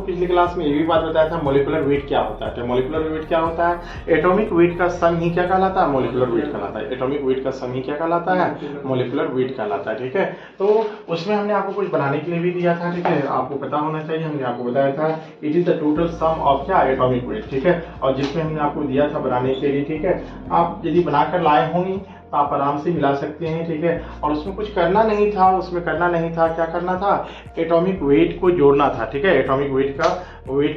पिछली क्लास में ये भी बात बताया था मॉलिक्यूलर वेट क्या होता है। तो मॉलिक्यूलर वेट क्या होता है, एटॉमिक वेट का सम ही क्या कहलाता है, मॉलिक्यूलर वेट कहलाता है। एटॉमिक वेट का सम ही क्या कहलाता है, मॉलिक्यूलर वेट कहलाता है। ठीक है, तो उसमें हमने आपको कुछ बनाने के लिए भी दिया था। ठीक है, आपको पता होना चाहिए, हमने आपको बताया था it is the total sum of क्या, एटॉमिक वेट। ठीक है, और जिसमें हमने आपको दिया था बनाने के लिए। ठीक है, आप यदि बनाकर लाए होंगे तो आप आराम से मिला सकते हैं। ठीक है, और उसमें कुछ करना नहीं था, क्या करना था, एटॉमिक वेट को जोड़ना था। ठीक है, एटॉमिक वेट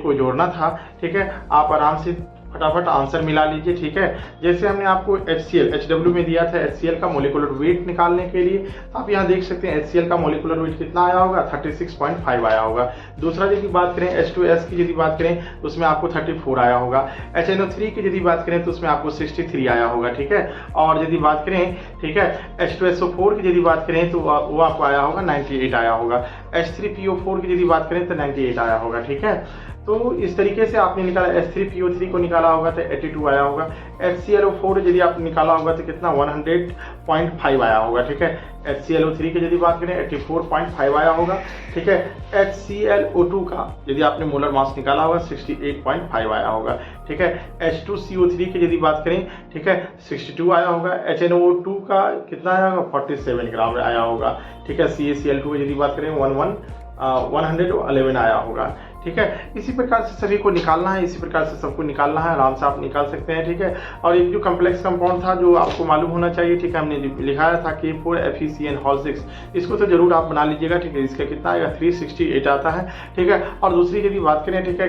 को जोड़ना था। ठीक है, आप आराम से फटाफट आंसर मिला लीजिए। ठीक है, जैसे हमने आपको HCl में दिया था HCl का मोलिकुलर वेट निकालने के लिए, आप यहाँ देख सकते हैं HCl का मोलिकुलर वेट कितना आया होगा, 36.5 आया होगा। दूसरा यदि बात करें H2S की यदि बात करें तो उसमें आपको 34 आया होगा। HNO3 की यदि बात करें तो उसमें आपको 63 आया होगा। ठीक है, और यदि बात करें, ठीक है, H2SO4 की यदि बात करें तो वो आपको आया होगा 98 आया होगा। H3PO4 की यदि बात करें तो 98 आया होगा। ठीक है, तो इस तरीके से आपने निकाला। H3PO3 को निकाला होगा तो 82 आया होगा। HClO4 यदि आप निकाला होगा तो कितना 100.5 आया होगा। ठीक है, HClO3 की यदि बात करें 84.5 आया होगा। ठीक है, HClO2 का यदि आपने मोलर मास निकाला होगा 68.5 आया होगा। ठीक है, H2CO3 की यदि बात करें, ठीक है, 62 आया होगा। HNO2 का कितना आया होगा, 47 ग्राम आया होगा। ठीक है, CaCl2 की यदि बात करें 111 आया होगा। ठीक है, इसी प्रकार से सभी को निकालना है, इसी प्रकार से सबको निकालना है, आराम से आप निकाल सकते हैं। ठीक है, और एक जो कम्प्लेक्स कंपाउंड था जो आपको मालूम होना चाहिए। ठीक है, हमने लिखाया था K4FeCN-Hol6, इसको तो जरूर आप बना लीजिएगा। ठीक है, इसका कितना आएगा, 368 आता है। ठीक है, और दूसरी यदि बात करें, ठीक है,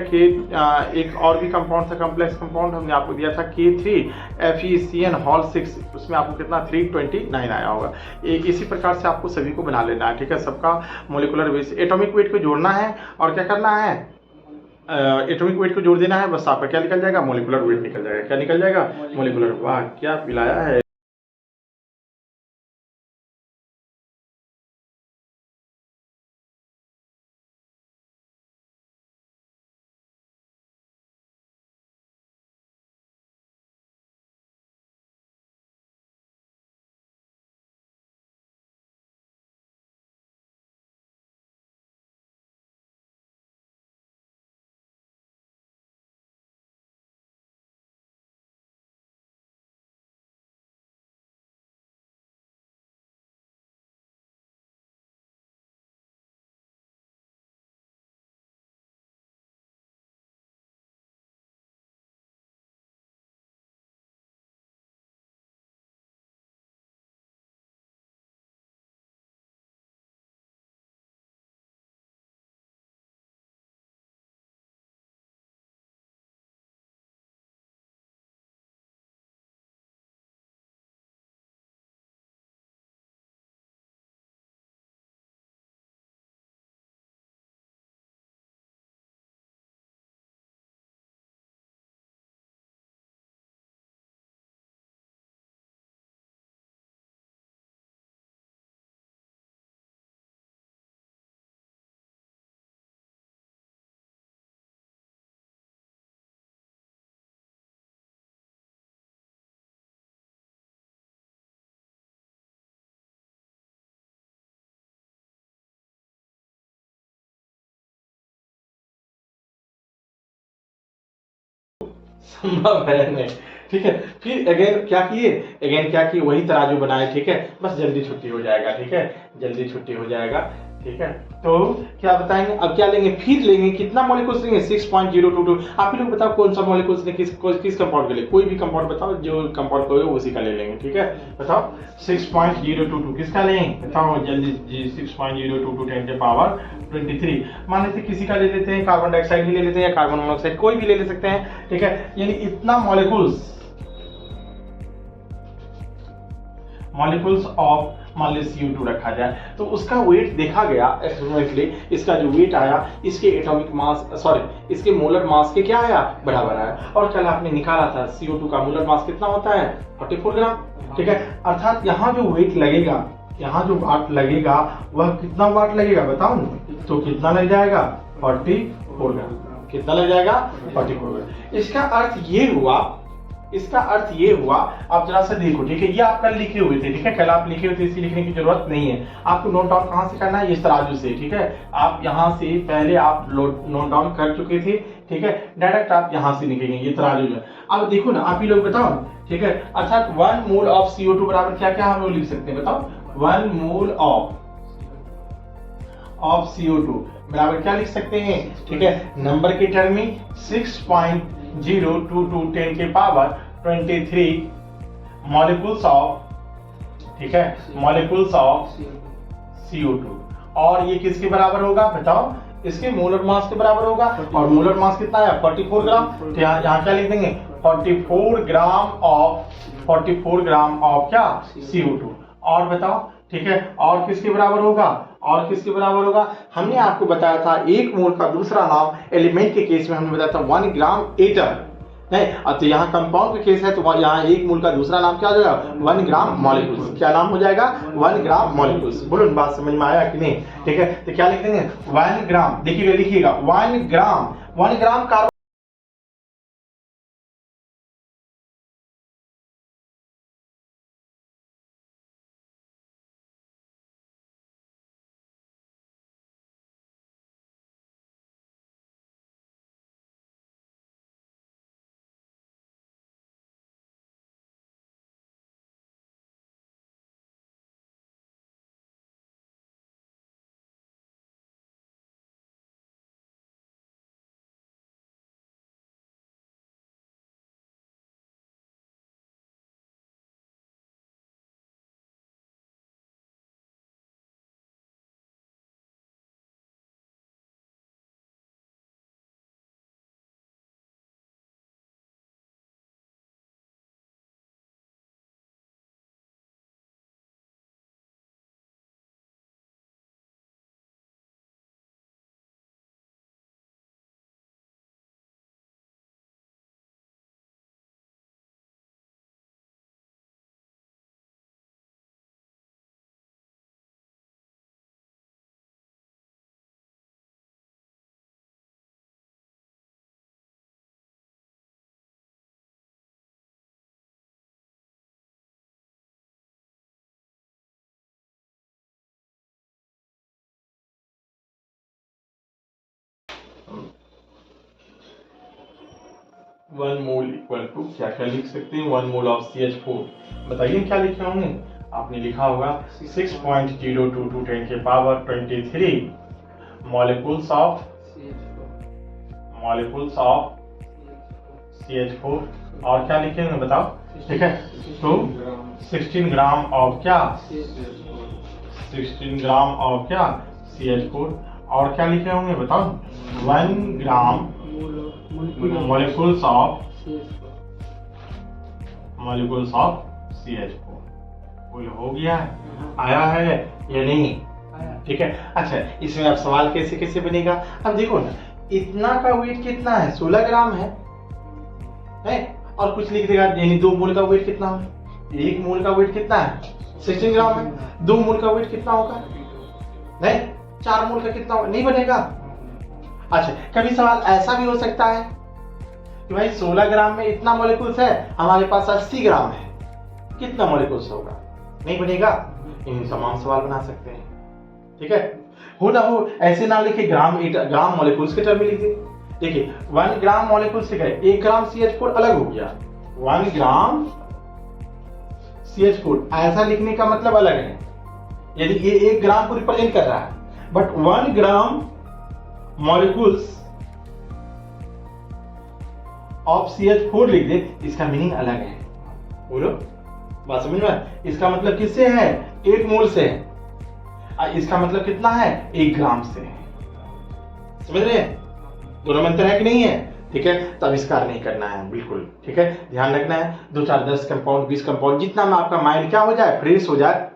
एक और भी कंपाउंड था कम्प्लेक्स कंपाउंड, हमने आपको दिया था K3FeCN-Hol6, उसमें आपको कितना 329 आया होगा। इसी प्रकार से आपको सभी को बना लेना है। ठीक है, सबका मोलिकुलर वेट, एटॉमिक वेट को जोड़ना है और क्या करना है, एटॉमिक वेट को जोड़ देना है। बस आपका क्या निकल जाएगा, मोलिकुलर वेट निकल जाएगा। क्या निकल जाएगा, मोलिकुलर। वाह, क्या पिलाया है। संभव है नहीं। ठीक है, फिर अगेन क्या किए, वही तराजू बनाए। ठीक है, बस जल्दी छुट्टी हो जाएगा। ठीक है, जल्दी छुट्टी हो जाएगा। ठीक है, तो क्या बताएंगे, अब क्या लेंगे, फिर लेंगे कितना मॉलिक्यूल्स लेंगे, 6.022। आप ही लोग बताओ कौन सा मॉलिक्यूल्स ने किस कंपाउंड के लिए, कोई भी कंपाउंड बताओ, जो कंपाउंड को उसी का ले लेंगे। ठीक है, बताओ 6.022 किसका लेंगे, बताओ जल्दी। 6.022 10 के पावर 23। मान लेते किसी का ले लेते हैं, कार्बन डाइऑक्साइड ही ले लेते हैं या कार्बन मोनोऑक्साइड, कोई भी ले सकते हैं। ठीक है, यानी इतना मॉलिक्यूल्स ऑफ मान लीजिए CO2 रखा जाए तो उसका वेट देखा गया एक्सपेरिमेंटली, इसका जो वेट आया इसके एटॉमिक मास, सॉरी इसके मोलर मास के क्या आया, बराबर आया। और कल आपने निकाला था CO2 का मोलर मास कितना होता है, 44 ग्राम। ठीक है, अर्थात यहाँ जो वेट लगेगा, यहाँ जो वाट लगेगा वह कितना वाट लगेगा बताओ, तो कितना लग जाएगा, 44 ग्राम। कितना लग जाएगा, 44 ग्राम। इसका अर्थ ये हुआ इसका अर्थ ये हुआ, आप जरा सा देखो, ठीक है, ये आप कल लिखे हुए थे, ठीक है, कल आप लिखे हुए थे, इसी लिखने की जरूरत नहीं है। आपको नोट डाउन कहाँ से करना है, इस तराजू से, ठीक है। आप यहाँ से पहले आप नोट डाउन कर चुके थे, ठीक है, डायरेक्ट आप यहाँ से लिखेंगे, ये तराजू है। अब देखो ना, आप ही लोग बताओ, ठीक है, अर्थात 1 मोल ऑफ CO2 बराबर क्या क्या हम लोग लिख सकते हैं, बताओ। 1 मोल ऑफ CO2 बराबर क्या लिख सकते हैं, ठीक है, नंबर के टर्म में 6.022 10 के पावर 23 मॉलिक्यूल्स ऑफ, ठीक है, मॉलिक्यूल्स ऑफ CO2। और ये किसके बराबर होगा बताओ, इसके मोलर मास के बराबर होगा। और मोलर मास कितना है, 44 ग्राम। तो यहाँ क्या लिख देंगे, 44 ग्राम ऑफ क्या, CO2। और बताओ, ठीक है, और किसके बराबर होगा, और किसके बराबर होगा, हमने आपको बताया था एक मोल का दूसरा नाम, एलिमेंट के केस में हमने बताया था 1 ग्राम एटर है। अब तो यहाँ कंपाउंड का केस है, तो यहाँ एक मोल का दूसरा नाम क्या हो जाएगा, 1 ग्राम मॉलिक्यूल्स। क्या नाम हो जाएगा, 1 ग्राम मॉलिक्यूल्स। बोलो बात समझ में आया कि नहीं, ठीक है। तो क्या लिख देंगे, 1 ग्राम, देखिएगा लिखिएगा 1 gram, 1 gram carbon, 1 mole equal to क्या क्या लिख सकते हैं, 1 मोल ऑफ CH4। बताइए क्या लिखे होंगे, आपने लिखा होगा 6.022 10 के पावर 23 मॉलिक्यूल्स ऑफ CH4। और क्या लिखे होंगे बताओ, ठीक है, तो 16 ग्राम ऑफ क्या, 16 ग्राम ऑफ क्या, CH4। और क्या लिखे होंगे बताओ, 1 ग्राम मॉलिक्यूल्स ऑफ CH4। बोल हो गया है, आया है या नहीं, ठीक है। अच्छा, इसमें अब सवाल कैसे कैसे बनेगा, अब देखो ना, इतना का वेट कितना है, 16 ग्राम है, और कुछ लिख देगा, यानी 2 मोल का वेट कितना है, 1 मोल का वेट कितना है, 16 ग्राम है, 2 मोल का वेट कितना होगा, नहीं 4 मोल का कितना होगा, नहीं बनेगा। अच्छा, कभी सवाल ऐसा भी हो सकता है कि भाई 16 ग्राम में इतना मॉलिक्यूल्स है, हमारे पास 80 ग्राम है, कितना मॉलिक्यूल्स होगा, नहीं बनेगा। इन तमाम सवाल बना सकते हैं, ठीक है। हो ना हो ऐसे ना लिखे, ग्राम मॉलिक्यूल्स के टर्म में लिखे। देखिए 1 ग्राम मॉलिक्यूल्स लिखा है, 1 ग्राम CH4 अलग हो गया, 1 ग्राम CH4 ऐसा लिखने का मतलब अलग है, यदि ये 1 ग्राम को रिप्रेजेंट कर रहा है, but 1 gram molecules of CH4 लिख दे, इसका मीनिंग अलग है। बोलो बात समझ में, इसका मतलब किससे है, 1 मोल से है, इसका मतलब कितना है, 1 ग्राम से है। समझ रहे हैं, दोनों में अंतर है कि नहीं है, ठीक है। तो आविष्कार नहीं करना है, बिल्कुल ठीक है, ध्यान रखना है, 2 4 10 कंपाउंड 20 कंपाउंड, जितना में आपका माइंड क्या हो जाए, फ्रेश हो जाए,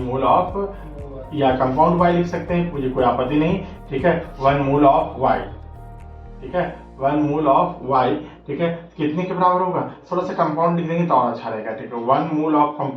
मोल ऑफ, या कंपाउंड y लिख सकते हैं, मुझे कोई आपत्ति नहीं, ठीक है, 1 मोल ऑफ y, ठीक है, 1 मोल ऑफ y, ठीक है, कितने के बराबर होगा, थोड़ा सा कंपाउंड लिख देंगे तो और अच्छा रहेगा, ठीक है, 1 मोल ऑफ कंपाउंड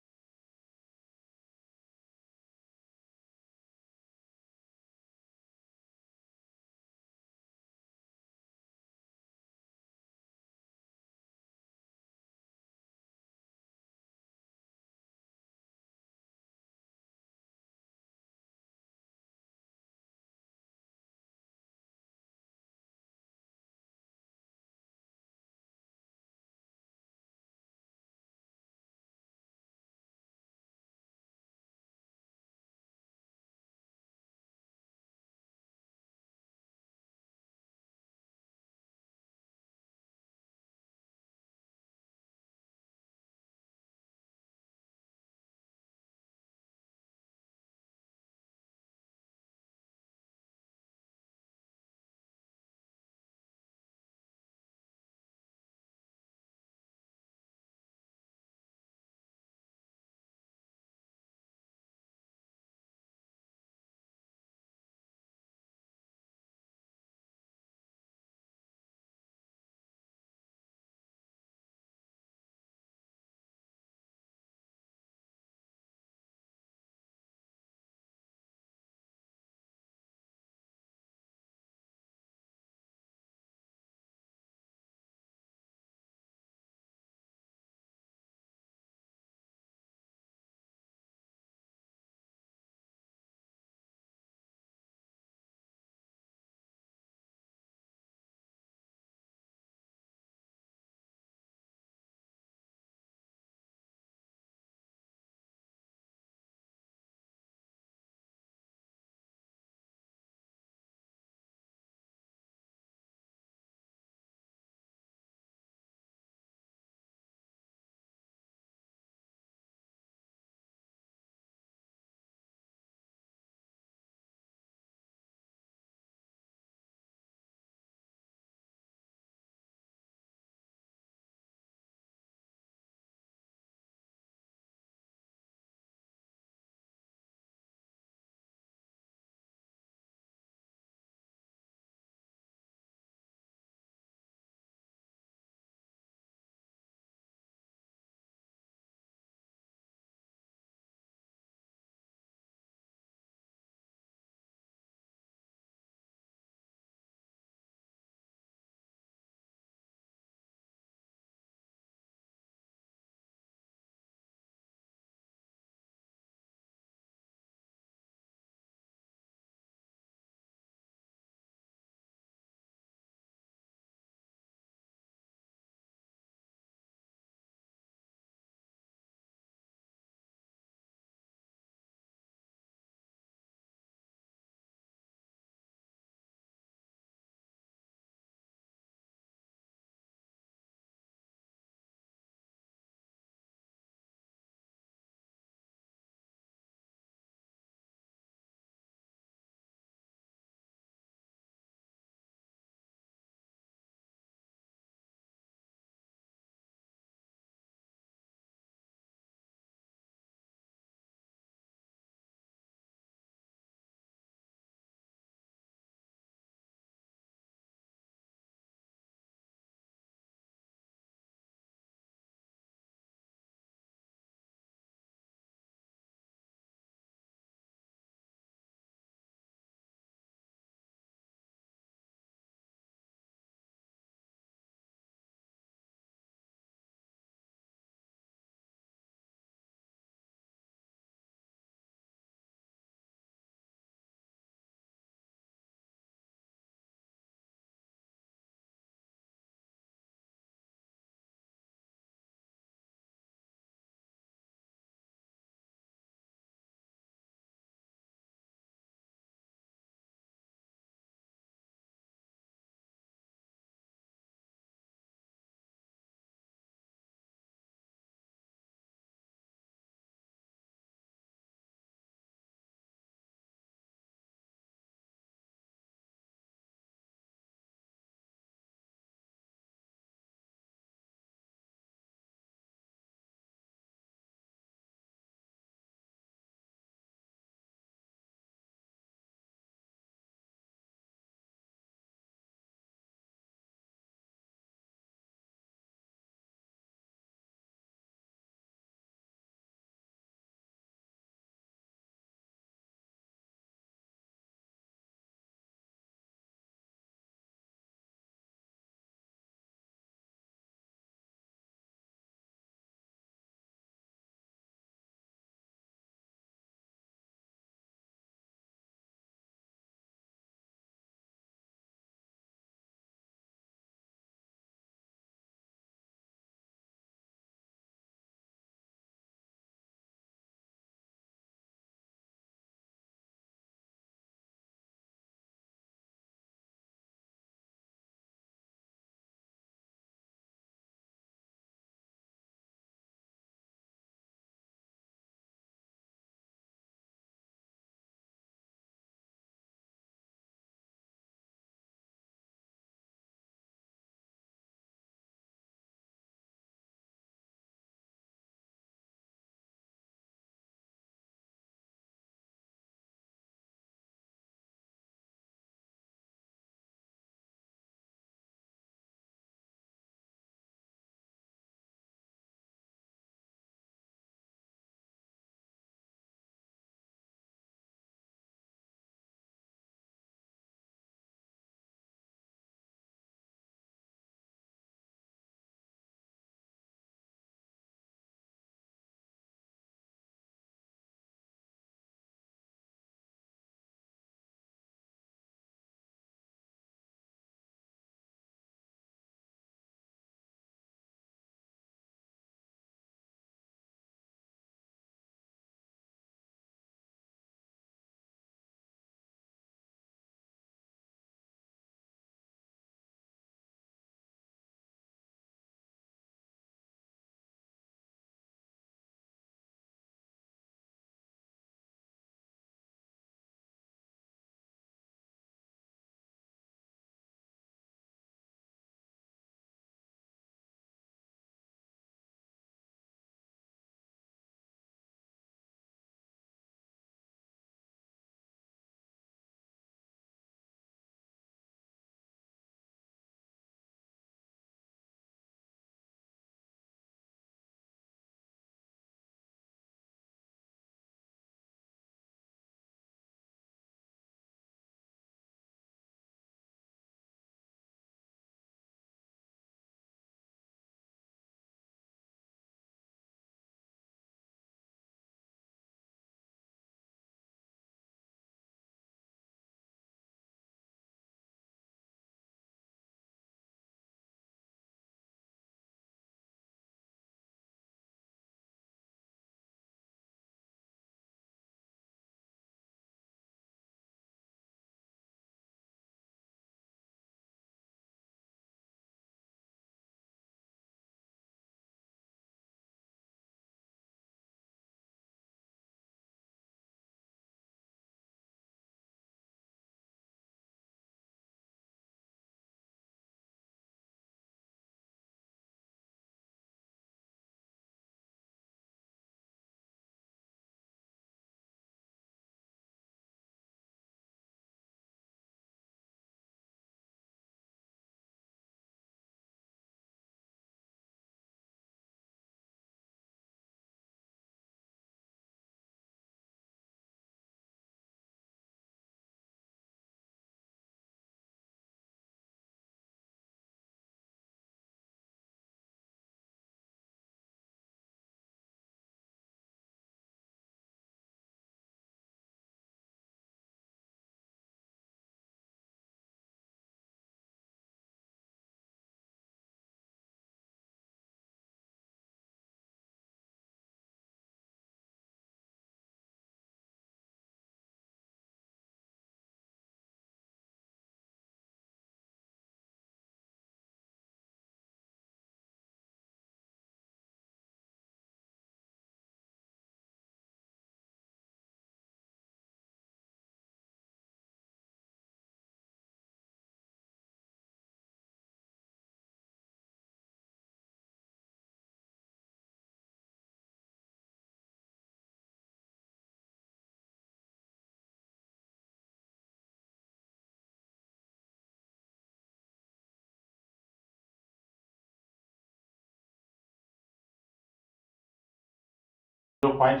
0.05,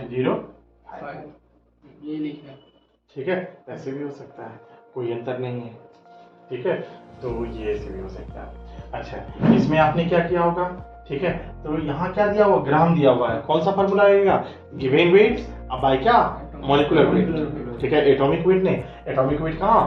ये लिखा। ठीक है। ऐसे भी हो सकता है, कोई अंतर नहीं है, ठीक है। तो ये ऐसे भी हो सकता है। अच्छा, इसमें आपने क्या किया होगा, ठीक है। तो यहाँ क्या दिया हुआ, ग्राम दिया हुआ है। कौन सा फॉर्मूला आएगा, गिवन वेट बाय क्या, मॉलिक्यूलर वेट, ठीक है। एटॉमिक वेट नहीं, एटॉमिक वेट कहाँ,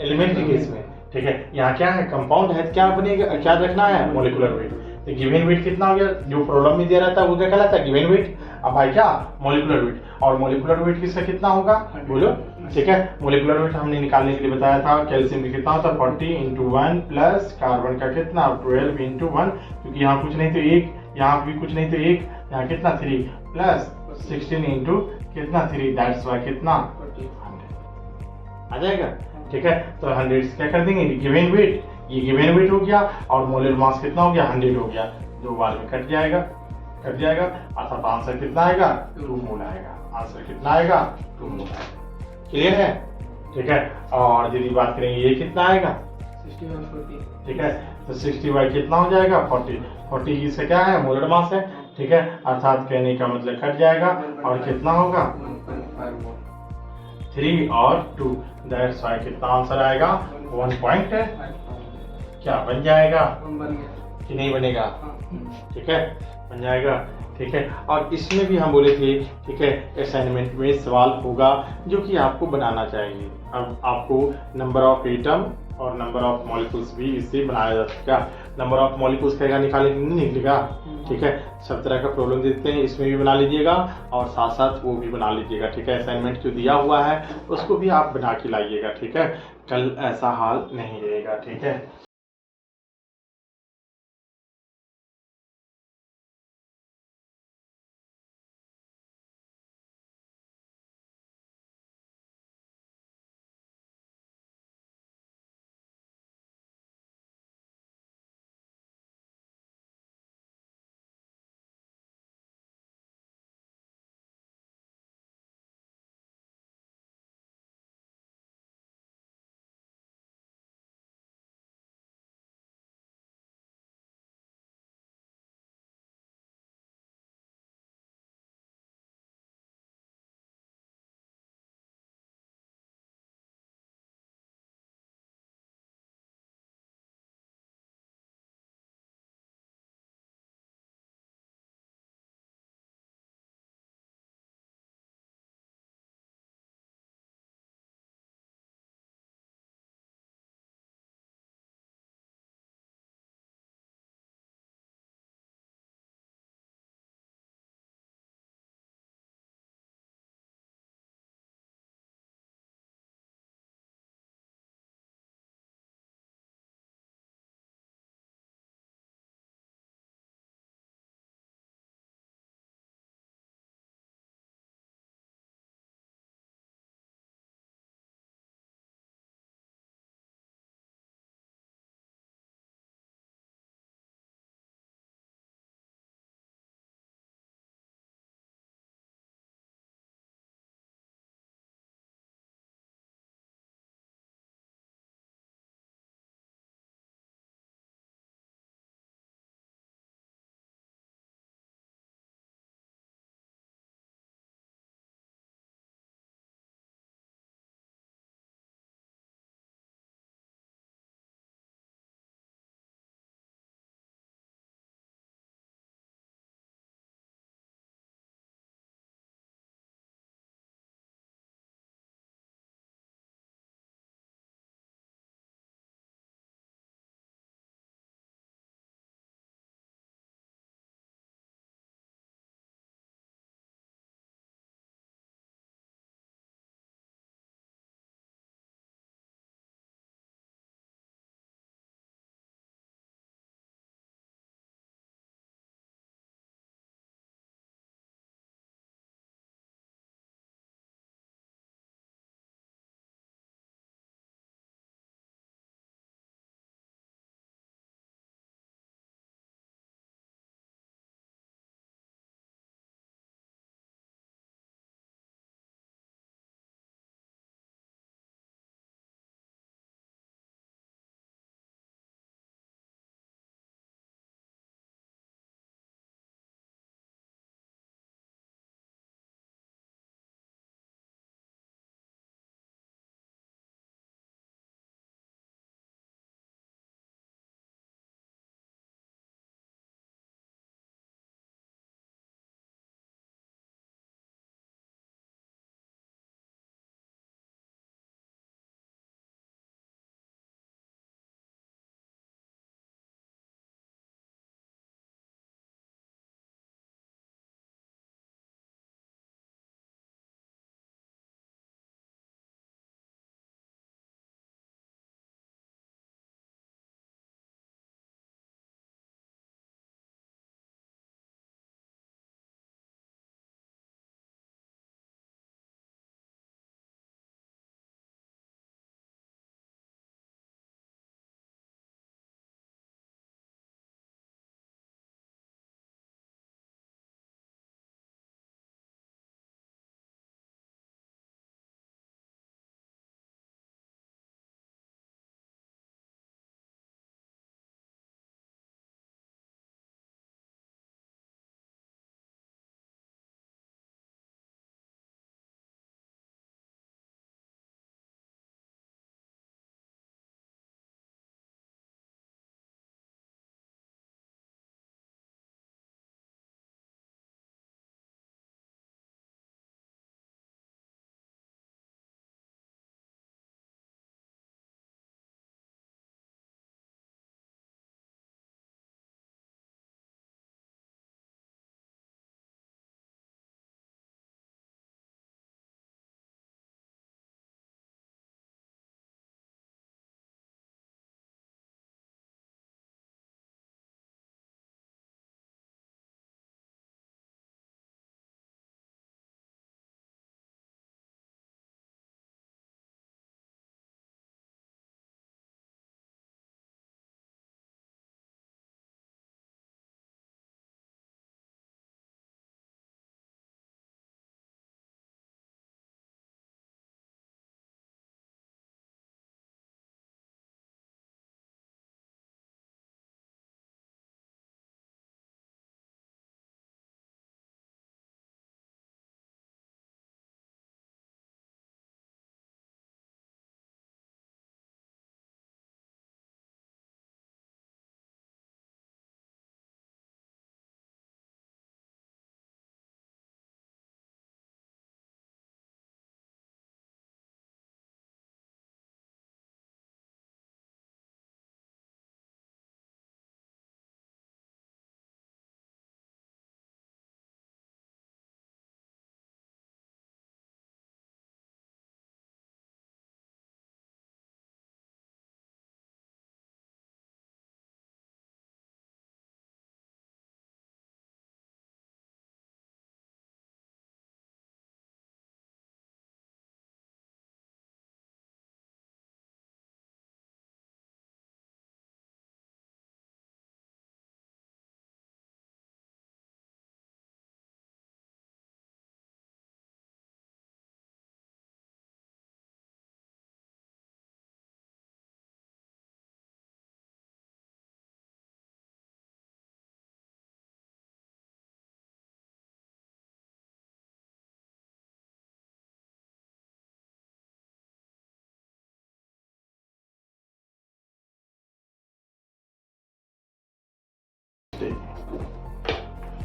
एलिमेंट्री केस में, ठीक है। यहाँ क्या है, कंपाउंड है, क्या बनेगा, क्या रखना है, मॉलिक्यूलर वेट। तो गिवन वेट कितना हो गया, जो प्रॉब्लम में दिया रहता है वो क्या कहलाता है, गिवन वेट। अब भाई क्या, मॉलिक्यूलर वेट। और मॉलिक्यूलर वेट किसका कितना होगा, बोलो, ठीक है। मॉलिक्यूलर वेट हमने निकालने के लिए बताया था, कैल्शियम का कितना होता है 40 × 1 प्लस कार्बन का कितना 12 × 1, क्योंकि यहाँ कुछ नहीं तो 1, यहाँ भी कुछ नहीं तो 1, यहाँ कितना 3 प्लस 16 × कितना 3, दैट्स वाई कितना 100 आ जाएगा, ठीक है। तो 100 क्या कर देंगे, गिवन वेट, ये गिवन वेट हो गया, और मोलर मास कितना हो गया, 100 हो गया, 2 बार में कट जाएगा, अर्थात आंसर कितना आएगा, 2 मोल आएगा। आंसर कितना आएगा, 2 मोल आएगा। क्लियर है, ठीक है। और यदि बात करेंगे ये कितना आएगा, 60/40, ठीक है। तो 60 कितना हो जाएगा, 40 इसका क्या है, मोलर मास है, ठीक है। अर्थात कहने का मतलब कट जाएगा, और कितना होगा 1.5 मोल। 3 और 2, दैट्स वाई कितना आंसर आएगा 1. क्या बन जाएगा बन गया कि नहीं बनेगा, हाँ। ठीक है, बन जाएगा, ठीक है। और इसमें भी हम बोले थे, ठीक है, असाइनमेंट में सवाल होगा जो कि आपको बनाना चाहिए। अब आपको नंबर ऑफ एटम और नंबर ऑफ मॉलिक्यूल्स भी इससे बनाया जा सकता है। नंबर ऑफ मॉलिक्यूल्स कहेगा, निकालेंगे नहीं निकलेगा, ठीक है। सब तरह का प्रॉब्लम देते हैं, इसमें भी बना लीजिएगा और साथ साथ वो भी बना लीजिएगा, ठीक है। असाइनमेंट जो दिया हुआ है उसको भी आप बना के लाइएगा, ठीक है। कल ऐसा हाल नहीं रहेगा, ठीक है।